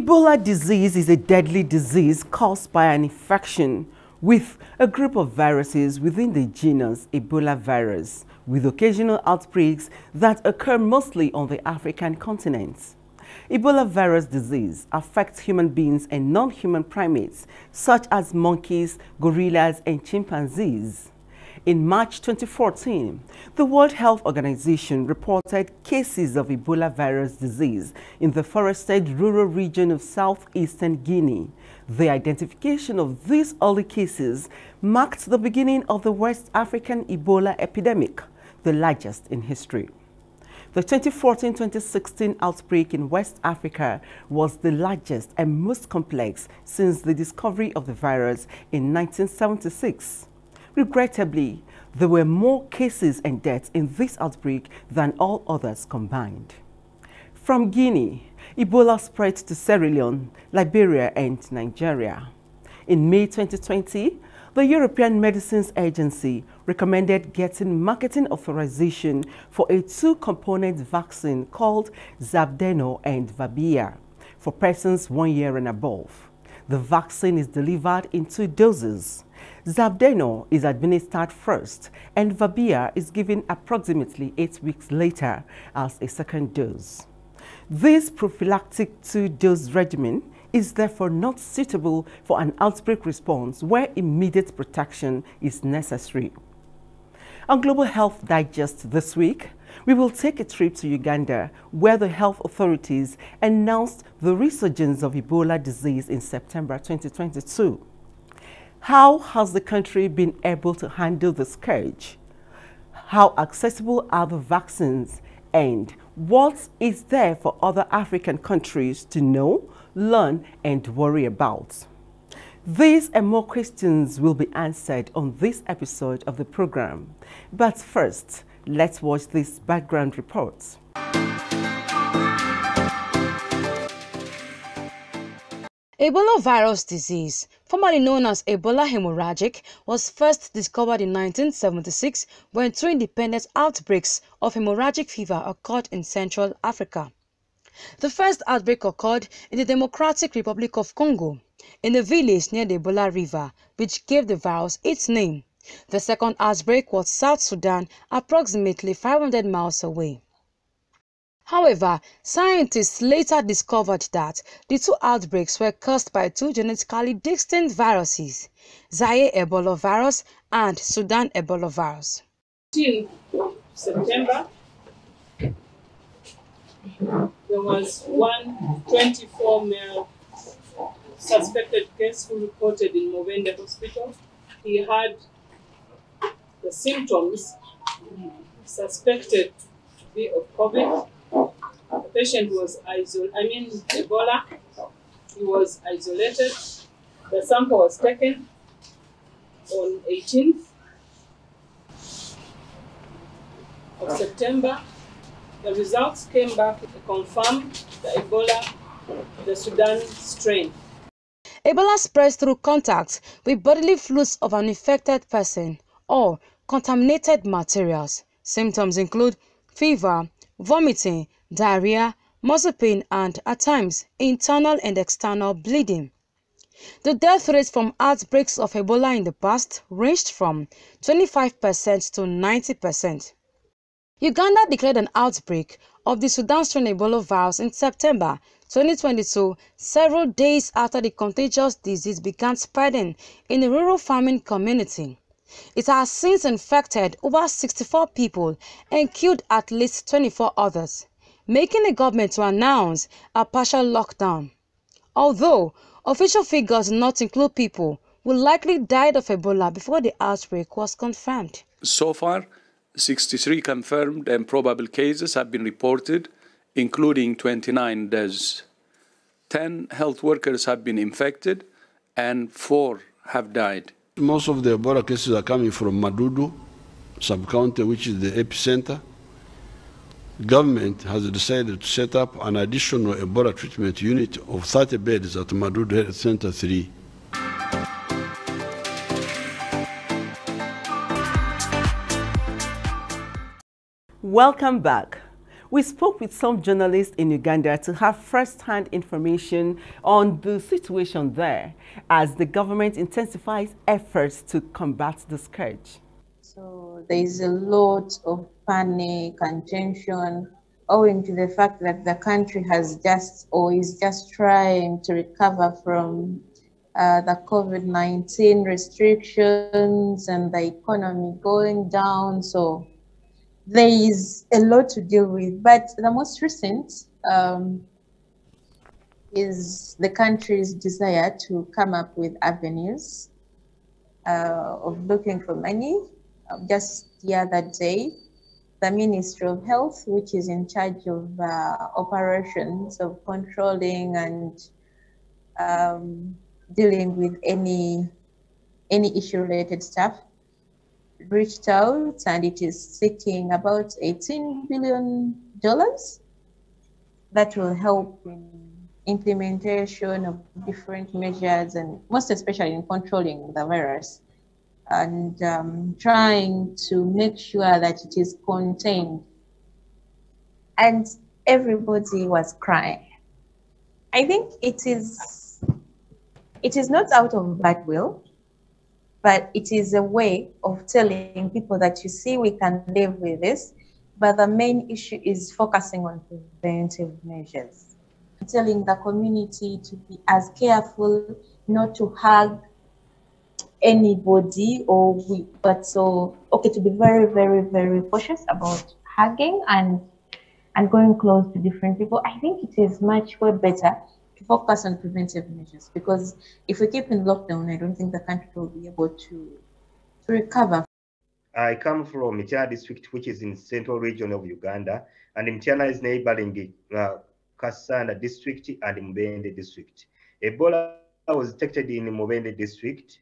Ebola disease is a deadly disease caused by an infection with a group of viruses within the genus Ebola virus, with occasional outbreaks that occur mostly on the African continent. Ebola virus disease affects human beings and non-human primates, such as monkeys, gorillas, and chimpanzees. In March 2014, the World Health Organization reported cases of Ebola virus disease in the forested rural region of southeastern Guinea. The identification of these early cases marked the beginning of the West African Ebola epidemic, the largest in history. The 2014-2016 outbreak in West Africa was the largest and most complex since the discovery of the virus in 1976. Regrettably, there were more cases and deaths in this outbreak than all others combined. From Guinea, Ebola spread to Sierra Leone, Liberia, and Nigeria. In May 2020, the European Medicines Agency recommended getting marketing authorization for a two-component vaccine called Zabdeno and Vabia for persons 1 year and above. The vaccine is delivered in 2 doses. Zabdeno is administered first, and Vabia is given approximately 8 weeks later as a second dose. This prophylactic 2-dose regimen is therefore not suitable for an outbreak response where immediate protection is necessary. On Global Health Digest this week, we will take a trip to Uganda, where the health authorities announced the resurgence of Ebola disease in September 2022. How has the country been able to handle the scourge? How accessible are the vaccines? And what is there for other African countries to know, learn, and worry about? These and more questions will be answered on this episode of the program. But first, let's watch this background report. Ebola virus disease, formerly known as Ebola hemorrhagic, was first discovered in 1976 when 2 independent outbreaks of hemorrhagic fever occurred in Central Africa. The first outbreak occurred in the Democratic Republic of Congo, in a village near the Ebola River, which gave the virus its name. The second outbreak was South Sudan, approximately 500 miles away. However, scientists later discovered that the 2 outbreaks were caused by 2 genetically distinct viruses, Zaire Ebola virus and Sudan Ebola virus. 15 September, there was one 24-male suspected case who reported in Movende Hospital. He had the symptoms suspected to be of COVID. The patient was Ebola. He was isolated. The sample was taken on 18th of September. The results came back to confirm the Ebola, the Sudan strain. Ebola spreads through contact with bodily fluids of an infected person or contaminated materials. Symptoms include fever, vomiting, diarrhea, muscle pain, and, at times, internal and external bleeding. The death rate from outbreaks of Ebola in the past ranged from 25% to 90%. Uganda declared an outbreak of the Sudan strain Ebola virus in September 2022, several days after the contagious disease began spreading in a rural farming community. It has since infected over 64 people and killed at least 24 others, making the government to announce a partial lockdown. Although official figures do not include people who likely died of Ebola before the outbreak was confirmed. So far, 63 confirmed and probable cases have been reported, including 29 deaths. 10 health workers have been infected and 4 have died. Most of the Ebola cases are coming from Madudu sub-county, which is the epicenter. The government has decided to set up an additional Ebola treatment unit of 30 beds at Madudu Health Center 3. Welcome back. We spoke with some journalists in Uganda to have first-hand information on the situation there as the government intensifies efforts to combat the scourge. So there is a lot of panic and tension owing to the fact that the country has just or is just trying to recover from the COVID-19 restrictions and the economy going down. So there is a lot to deal with. But the most recent is the country's desire to come up with avenues of looking for money. Just the other day, the Ministry of Health, which is in charge of operations of controlling and dealing with any issue-related stuff, reached out, and it is seeking about $18 billion that will help in implementation of different measures, and most especially in controlling the virus and trying to make sure that it is contained. And everybody was crying. I think it is not out of bad will, but it is a way of telling people that, you see, we can live with this, but the main issue is focusing on preventive measures. Telling the community to be as careful not to hug anybody, to be very, very, very cautious about hugging and going close to different people. I think it is much more better to focus on preventive measures, because if we keep in lockdown, I don't think the country will be able to recover. I come from Mityana district, which is in central region of Uganda, and Mityana is neighboring Kasanda district and Mubende district. Ebola was detected in Mubende district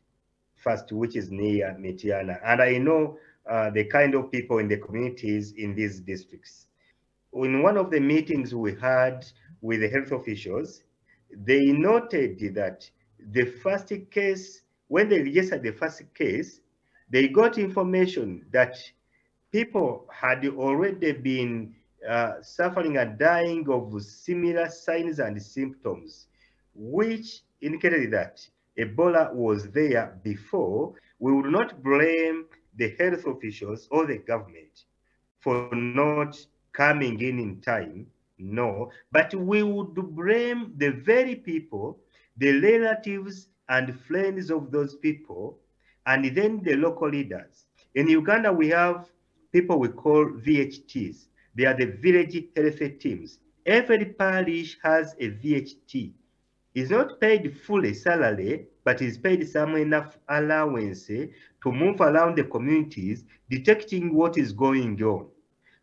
first, which is near Mityana, and I know the kind of people in the communities in these districts. In one of the meetings we had with the health officials, they noted that the first case, when they registered the first case, they got information that people had already been suffering and dying of similar signs and symptoms, which indicated that Ebola was there before. We would not blame the health officials or the government for not coming in time, no, but we would blame the very people, the relatives and friends of those people, and then the local leaders. In Uganda, we have people we call VHTs. They are the village health teams. Every parish has a VHT. Is not paid fully salary, but is paid some enough allowance to move around the communities, detecting what is going on.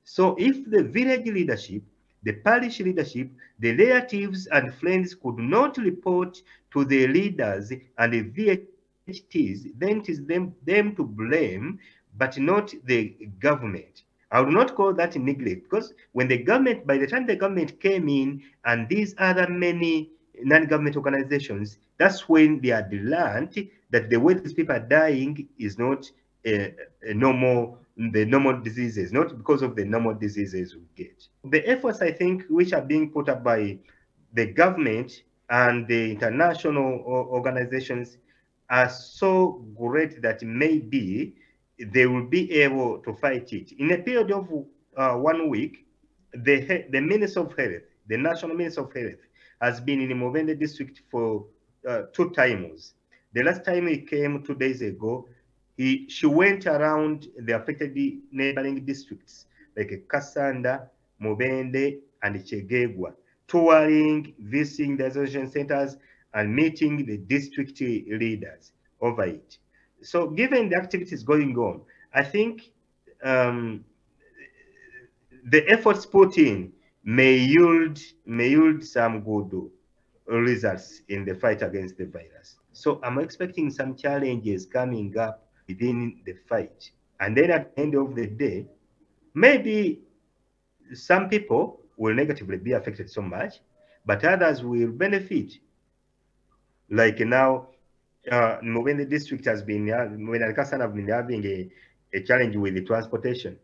So if the village leadership, the parish leadership, the relatives and friends could not report to the leaders and the VHTs, then it is them to blame, but not the government. I would not call that neglect, because when the government, by the time the government came in and these other many non-government organizations, that's when they had learned that the way these people are dying is not the normal diseases, not because of the normal diseases we get. The efforts, I think, which are being put up by the government and the international organizations are so great that maybe they will be able to fight it. In a period of 1 week, the Minister of Health, the National Minister of Health, has been in the Mubende district for 2 times. The last time he came 2 days ago, she went around the affected neighboring districts like Kasanda, Mubende, and Chegegwa, touring, visiting the isolation centers, and meeting the district leaders over it. So given the activities going on, I think the efforts put in may yield some good results in the fight against the virus. So I'm expecting some challenges coming up within the fight. And then at the end of the day, maybe some people will negatively be affected so much, but others will benefit. Like now, when the district has been, when Al-Kassan have been having a challenge with the transportation.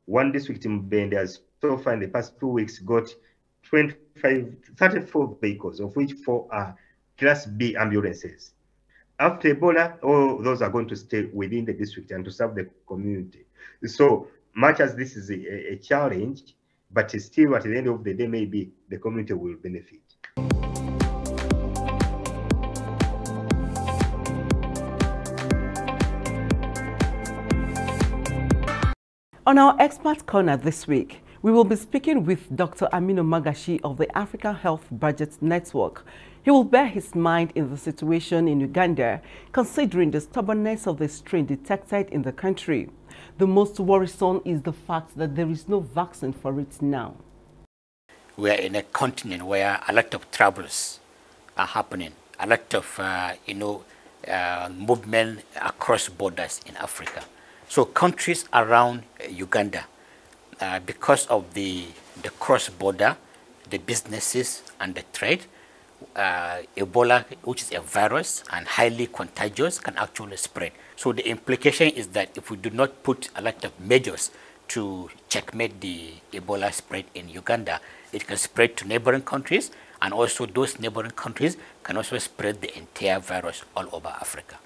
one district in Mbende has so far in the past 2 weeks got 34 vehicles, of which 4 are Class B ambulances. After Ebola, all those are going to stay within the district and to serve the community. So much as this is a challenge, but still at the end of the day, maybe the community will benefit. On our Expert Corner this week, we will be speaking with Dr. Aminu Magashi of the African Health Budget Network. He will bear his mind in the situation in Uganda, considering the stubbornness of the strain detected in the country. The most worrisome is the fact that there is no vaccine for it now. We are in a continent where a lot of troubles are happening, a lot of movement across borders in Africa. So countries around Uganda, because of the cross-border, the businesses and the trade, Ebola, which is a virus and highly contagious, can actually spread. So the implication is that if we do not put a lot of measures to checkmate the Ebola spread in Uganda, it can spread to neighboring countries, and also those neighboring countries can also spread the entire virus all over Africa.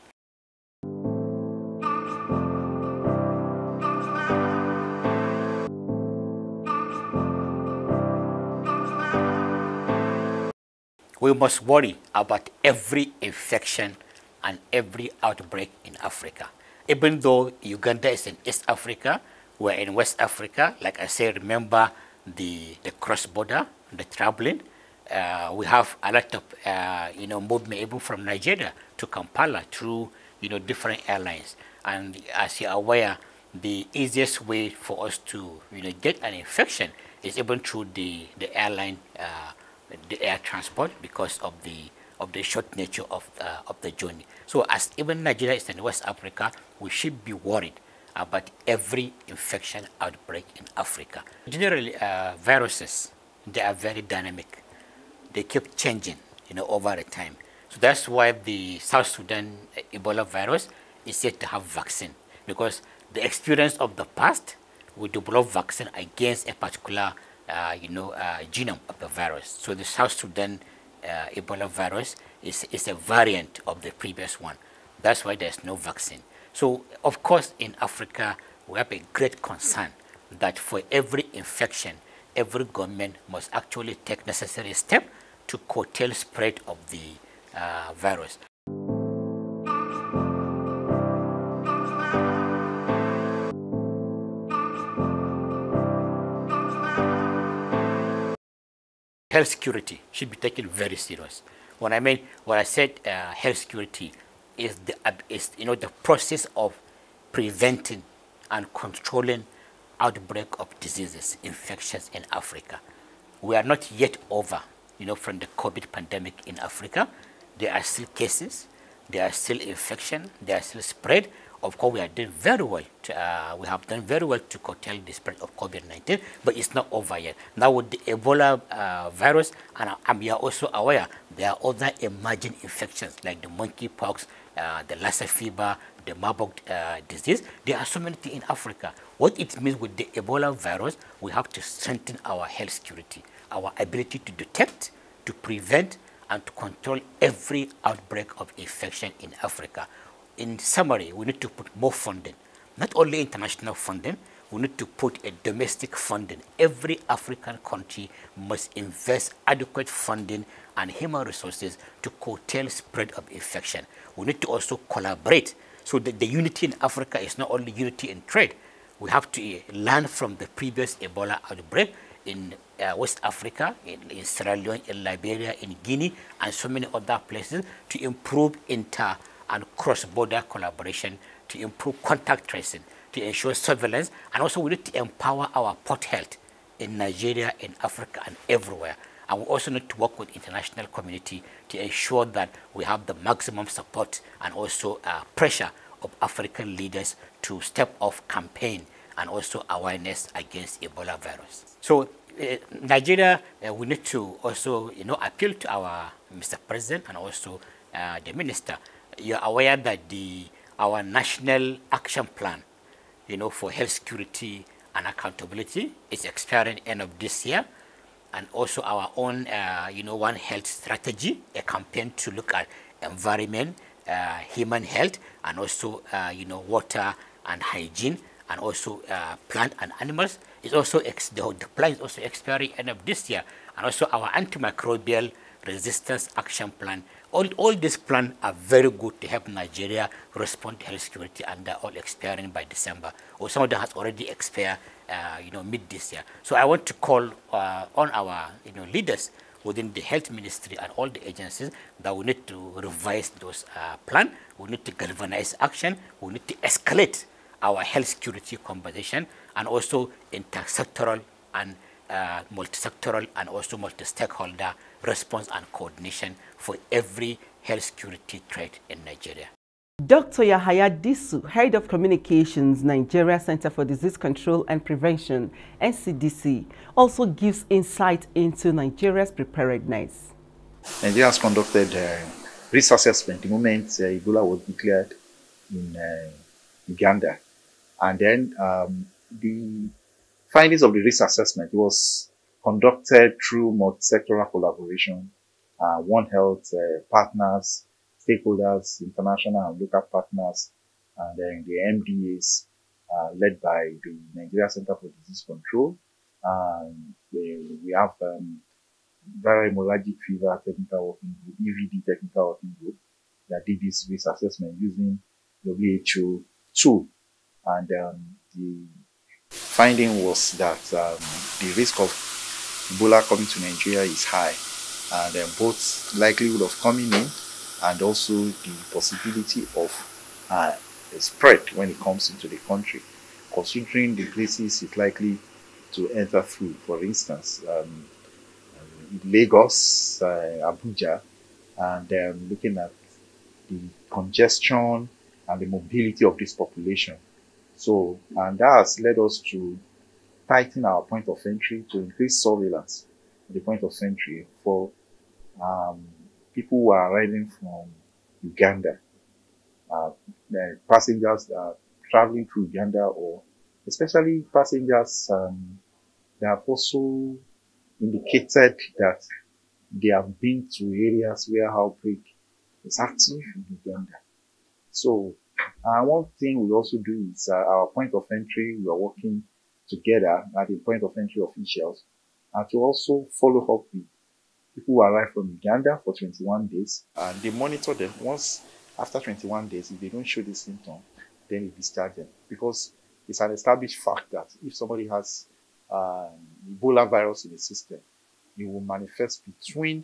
We must worry about every infection and every outbreak in Africa. Even though Uganda is in East Africa, we're in West Africa. Like I say, remember the cross-border, the traveling. We have a lot of movement even from Nigeria to Kampala through different airlines. And as you're aware, the easiest way for us to get an infection is even through the airline. The air transport, because of the short nature of the journey. So as even Nigeria is in West Africa, we should be worried about every infection outbreak in Africa. Generally, viruses, they are very dynamic. They keep changing, over the time. So that's why the South Sudan Ebola virus is yet to have vaccine, because the experience of the past, we develop vaccine against a particular genome of the virus. So the South Sudan Ebola virus is a variant of the previous one. That's why there's no vaccine. So, of course, in Africa, we have a great concern that for every infection, every government must actually take necessary steps to curtail spread of the virus. Health security should be taken very serious. When I said health security is the process of preventing and controlling outbreak of diseases, infections in Africa. We are not yet over, from the COVID pandemic in Africa. There are still cases, there are still infection, there are still spread. Of course, we are doing very well. We have done very well to curtail the spread of COVID-19, but it's not over yet. Now with the Ebola virus, and we are also aware there are other emerging infections like the monkeypox, the Lassa fever, the Marburg disease. There are so many things in Africa. What it means with the Ebola virus, we have to strengthen our health security, our ability to detect, to prevent, and to control every outbreak of infection in Africa. In summary, we need to put more funding, not only international funding, we need to put a domestic funding. Every African country must invest adequate funding and human resources to curtail spread of infection. We need to also collaborate so that the unity in Africa is not only unity in trade. We have to learn from the previous Ebola outbreak in West Africa, in Sierra Leone, in Liberia, in Guinea, and so many other places to improve inter and cross-border collaboration, to improve contact tracing, to ensure surveillance, and also we need to empower our port health in Nigeria, in Africa, and everywhere. And we also need to work with international community to ensure that we have the maximum support and also pressure of African leaders to step off campaign and also awareness against Ebola virus. So Nigeria, we need to also appeal to our Mr. President and also the Minister. You're aware that our national action plan, for health security and accountability is expiring end of this year, and also our own, One Health strategy, a campaign to look at environment, human health, and also, water and hygiene, and also plant and animals. Is also the plan is also expiring end of this year, and also our antimicrobial resistance action plan. All these plans are very good to help Nigeria respond to health security, and they're all expiring by December, or some of them has already expired, mid this year. So I want to call on our, leaders within the health ministry and all the agencies that we need to revise those plans. We need to galvanize action. We need to escalate our health security conversation, and also intersectoral and multi-sectoral and also multi-stakeholder response and coordination for every health security threat in Nigeria. Dr. Yahaya Disu, Head of Communications, Nigeria Center for Disease Control and Prevention, NCDC, also gives insight into Nigeria's preparedness. Nigeria has conducted risk assessment the moment Ebola was declared in Uganda. And then the findings of the risk assessment was conducted through multi-sectoral collaboration, One Health partners, stakeholders, international and local partners, and then the MDAs led by the Nigeria Center for Disease Control. We have viral hemorrhagic fever technical working group, EVD technical working group, that did this risk assessment using WHO tool. And the finding was that the risk of Ebola coming to Nigeria is high, and both likelihood of coming in and also the possibility of a spread when it comes into the country, considering the places it's likely to enter through. For instance, Lagos, Abuja, and looking at the congestion and the mobility of this population. So, and that has led us to tighten our point of entry, to increase surveillance at the point of entry for people who are arriving from Uganda, the passengers that are traveling through Uganda, or especially passengers that have also indicated that they have been to areas where outbreak is active in Uganda. So, one thing we also do is our point of entry, we are working together at the point of entry officials to also follow up with people who arrive from Uganda for 21 days. And they monitor them. Once after 21 days, if they don't show the symptom, then we discharge them. Because it's an established fact that if somebody has Ebola virus in the system, it will manifest between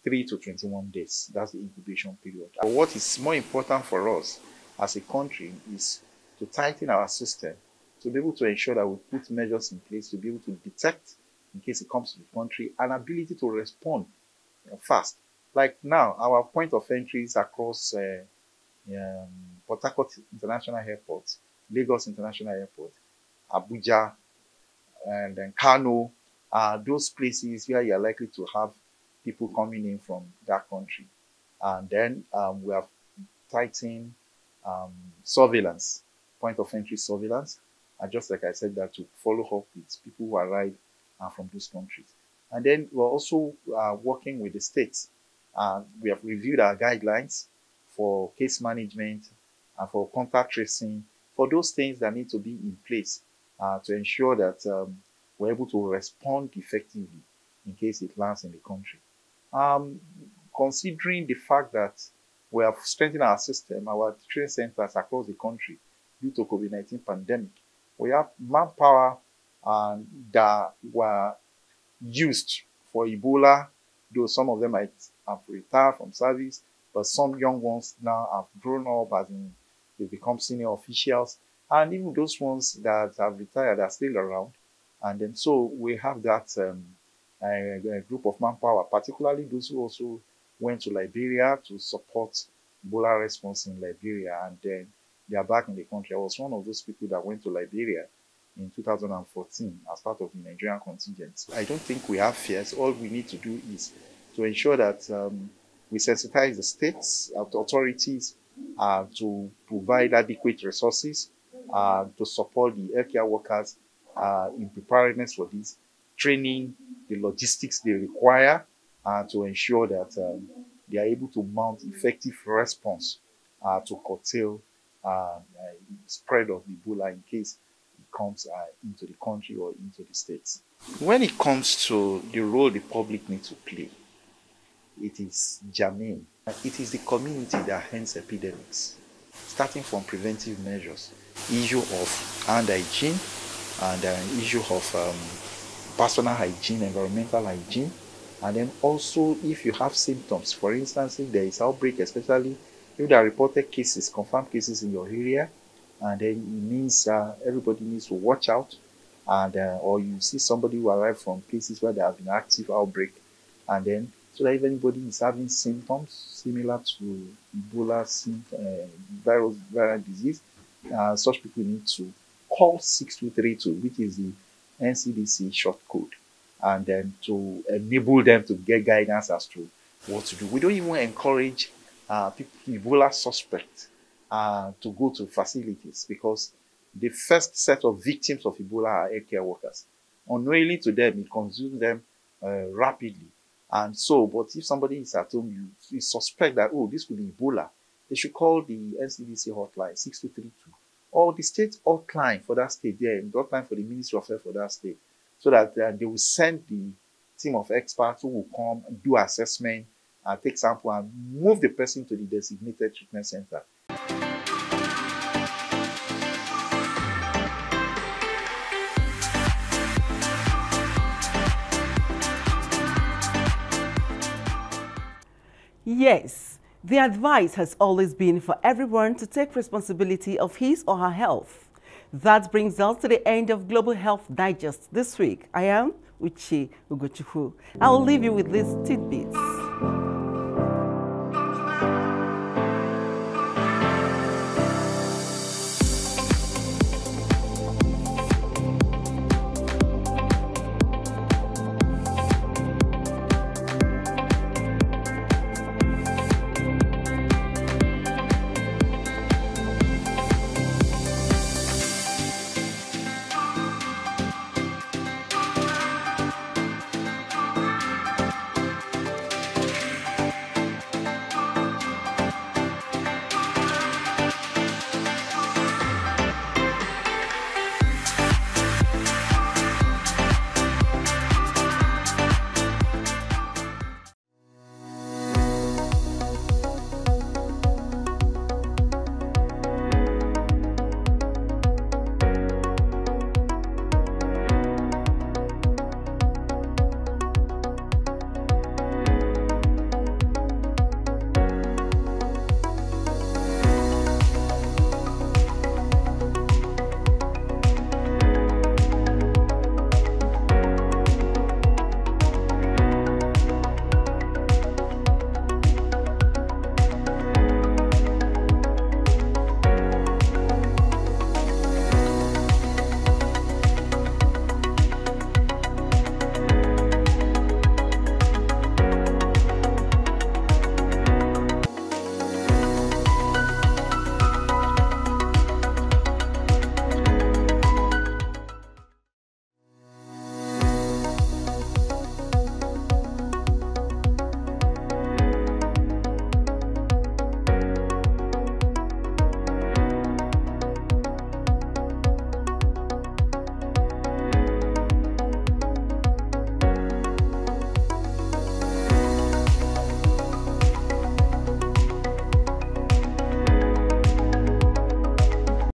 3 to 21 days. That's the incubation period. But what is more important for us as a country is to tighten our system to be able to ensure that we put measures in place to be able to detect in case it comes to the country, and ability to respond fast. Like now, our point of entries across Port Harcourt International Airport, Lagos International Airport, Abuja, and then Kano are those places where you are likely to have people coming in from that country. And then we have tightened surveillance, point of entry surveillance, and just like I said, that to follow up with people who arrive from those countries. And then we're also working with the states. We have reviewed our guidelines for case management and for contact tracing, for those things that need to be in place to ensure that we're able to respond effectively in case it lands in the country. Considering the fact that we have strengthened our system, our training centers across the country due to COVID-19 pandemic, we have manpower that were used for Ebola, though some of them might have retired from service, but some young ones now have grown up, as in they become senior officials, and even those ones that have retired are still around. And then so we have that a group of manpower, particularly those who also went to Liberia to support Ebola response in Liberia, and then they are back in the country. I was one of those people that went to Liberia in 2014 as part of the Nigerian contingent. I don't think we have fears. All we need to do is to ensure that we sensitize the states, authorities to provide adequate resources, to support the healthcare workers in preparedness for this, training, the logistics they require to ensure that they are able to mount effective response to curtail spread of Ebola in case it comes into the country or into the states. When it comes to the role the public needs to play, it is germane. It is the community that ends epidemics, starting from preventive measures, issue of hand hygiene and issue of personal hygiene, environmental hygiene, and then also if you have symptoms, for instance, if there is outbreak, especially if there are reported cases, confirmed cases in your area, and then it means everybody needs to watch out, and or you see somebody who arrived from places where there have been active outbreak, and then so that if anybody is having symptoms similar to Ebola viral disease, such people need to call 6232, which is the NCDC short code, and then to enable them to get guidance as to what to do. We don't even encourage Ebola suspects to go to facilities, because the first set of victims of Ebola are healthcare workers. Unknowingly to them, it consumes them rapidly. And so, but if somebody is at home, you suspect that, oh, this could be Ebola, they should call the NCDC hotline, 6232, or the state hotline for that state, the hotline for the Ministry of Health for that state, so that they will send the team of experts who will come and do assessment, take sample, and move the person to the designated treatment center. Yes, the advice has always been for everyone to take responsibility of his or her health. That brings us to the end of Global Health Digest this week. I am Uche Ugochukwu. I will leave you with these tidbits.